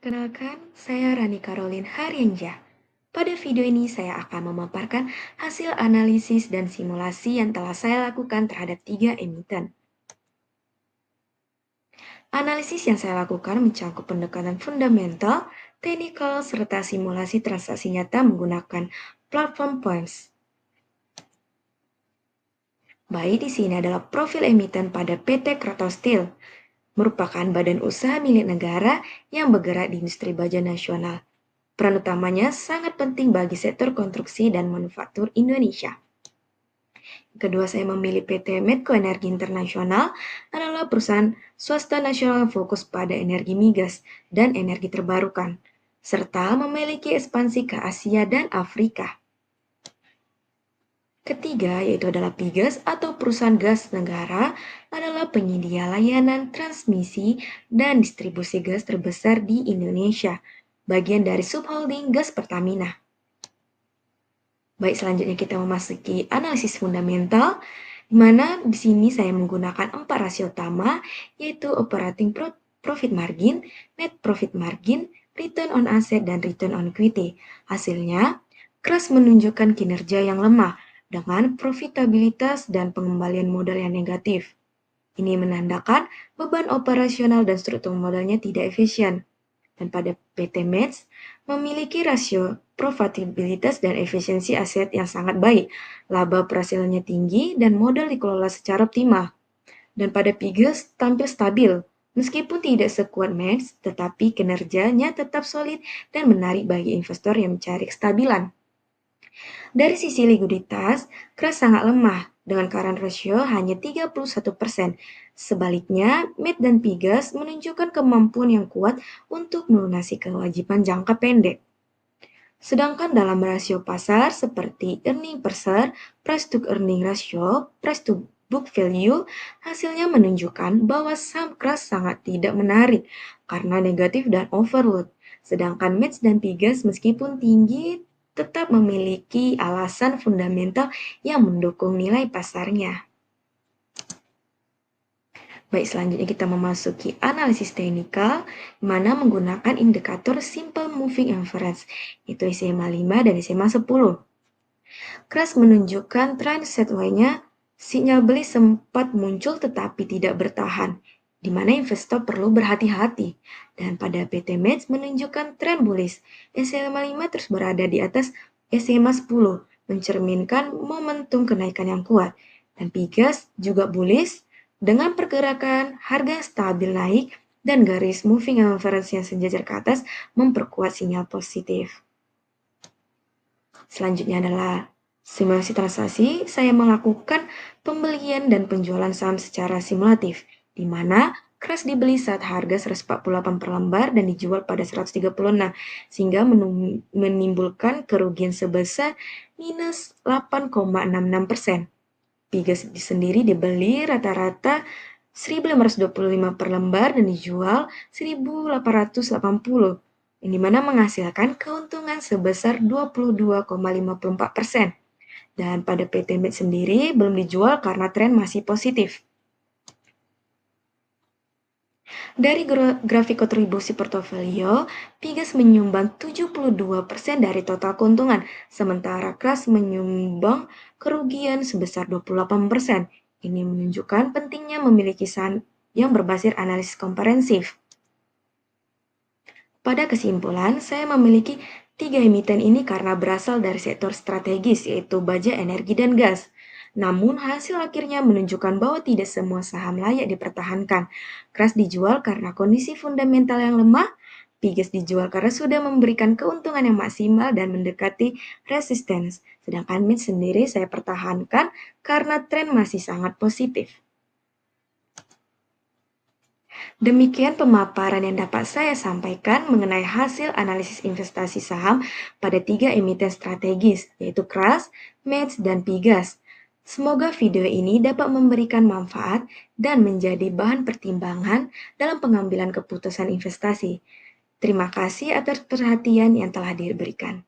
Perkenalkan, saya Rani Caroline Haryanja. Pada video ini saya akan memaparkan hasil analisis dan simulasi yang telah saya lakukan terhadap tiga emiten. Analisis yang saya lakukan mencakup pendekatan fundamental, teknikal, serta simulasi transaksi nyata menggunakan platform Points. Baik, di sini adalah profil emiten pada PT Kratos Steel, merupakan badan usaha milik negara yang bergerak di industri baja nasional. Peran utamanya sangat penting bagi sektor konstruksi dan manufaktur Indonesia. Kedua, saya memilih PT Medco Energi Internasional adalah perusahaan swasta nasional yang fokus pada energi migas dan energi terbarukan, serta memiliki ekspansi ke Asia dan Afrika. Ketiga, yaitu adalah Pigas atau perusahaan gas negara adalah penyedia layanan transmisi dan distribusi gas terbesar di Indonesia, bagian dari subholding Gas Pertamina. Baik, selanjutnya kita memasuki analisis fundamental, di mana di sini saya menggunakan 4 rasio utama, yaitu operating profit margin, net profit margin, return on asset, dan return on equity. Hasilnya, Kras menunjukkan kinerja yang lemah dengan profitabilitas dan pengembalian modal yang negatif. Ini menandakan beban operasional dan struktur modalnya tidak efisien. Dan pada PT Meds memiliki rasio profitabilitas dan efisiensi aset yang sangat baik, laba operasionalnya tinggi, dan modal dikelola secara optimal. Dan pada Pigas tampil stabil, meskipun tidak sekuat Meds, tetapi kinerjanya tetap solid dan menarik bagi investor yang mencari kestabilan. Dari sisi likuiditas, Kras sangat lemah dengan current ratio hanya 31%. Sebaliknya, Med dan Pigas menunjukkan kemampuan yang kuat untuk melunasi kewajiban jangka pendek. Sedangkan dalam rasio pasar seperti earning per share, price to earning ratio, price to book value, hasilnya menunjukkan bahwa saham Kras sangat tidak menarik karena negatif dan overload. Sedangkan Meds dan Pigas meskipun tinggi tetap memiliki alasan fundamental yang mendukung nilai pasarnya. Baik, selanjutnya kita memasuki analisis teknikal, di mana menggunakan indikator Simple Moving Average, yaitu SMA 5 dan SMA 10. Kras menunjukkan tren sideways-nya, sinyal beli sempat muncul tetapi tidak bertahan, di mana investor perlu berhati-hati. Dan pada PT Meds menunjukkan tren bullish, SMA 5 terus berada di atas SMA 10, mencerminkan momentum kenaikan yang kuat. Dan Pigas juga bullish, dengan pergerakan harga yang stabil naik dan garis moving average yang sejajar ke atas memperkuat sinyal positif. Selanjutnya adalah simulasi transaksi. Saya melakukan pembelian dan penjualan saham secara simulatif, di mana Kras dibeli saat harga 148 per lembar dan dijual pada 136, sehingga menimbulkan kerugian sebesar minus 8,66%. Pigas sendiri dibeli rata-rata 1.525 per lembar dan dijual 1.880, yang dimana menghasilkan keuntungan sebesar 22,54%. Dan pada PT Med sendiri belum dijual karena tren masih positif. Dari grafik kontribusi portofolio, Pigas menyumbang 72% dari total keuntungan, sementara Kras menyumbang kerugian sebesar 28%. Ini menunjukkan pentingnya memiliki saham yang berbasis analisis komprehensif. Pada kesimpulan, saya memiliki tiga emiten ini karena berasal dari sektor strategis, yaitu baja, energi, dan gas. Namun, hasil akhirnya menunjukkan bahwa tidak semua saham layak dipertahankan. Kras dijual karena kondisi fundamental yang lemah, Pigas dijual karena sudah memberikan keuntungan yang maksimal dan mendekati resistance. Sedangkan MIT sendiri saya pertahankan karena tren masih sangat positif. Demikian pemaparan yang dapat saya sampaikan mengenai hasil analisis investasi saham pada tiga emiten strategis, yaitu Kras, Meds, dan Pigas. Semoga video ini dapat memberikan manfaat dan menjadi bahan pertimbangan dalam pengambilan keputusan investasi. Terima kasih atas perhatian yang telah diberikan.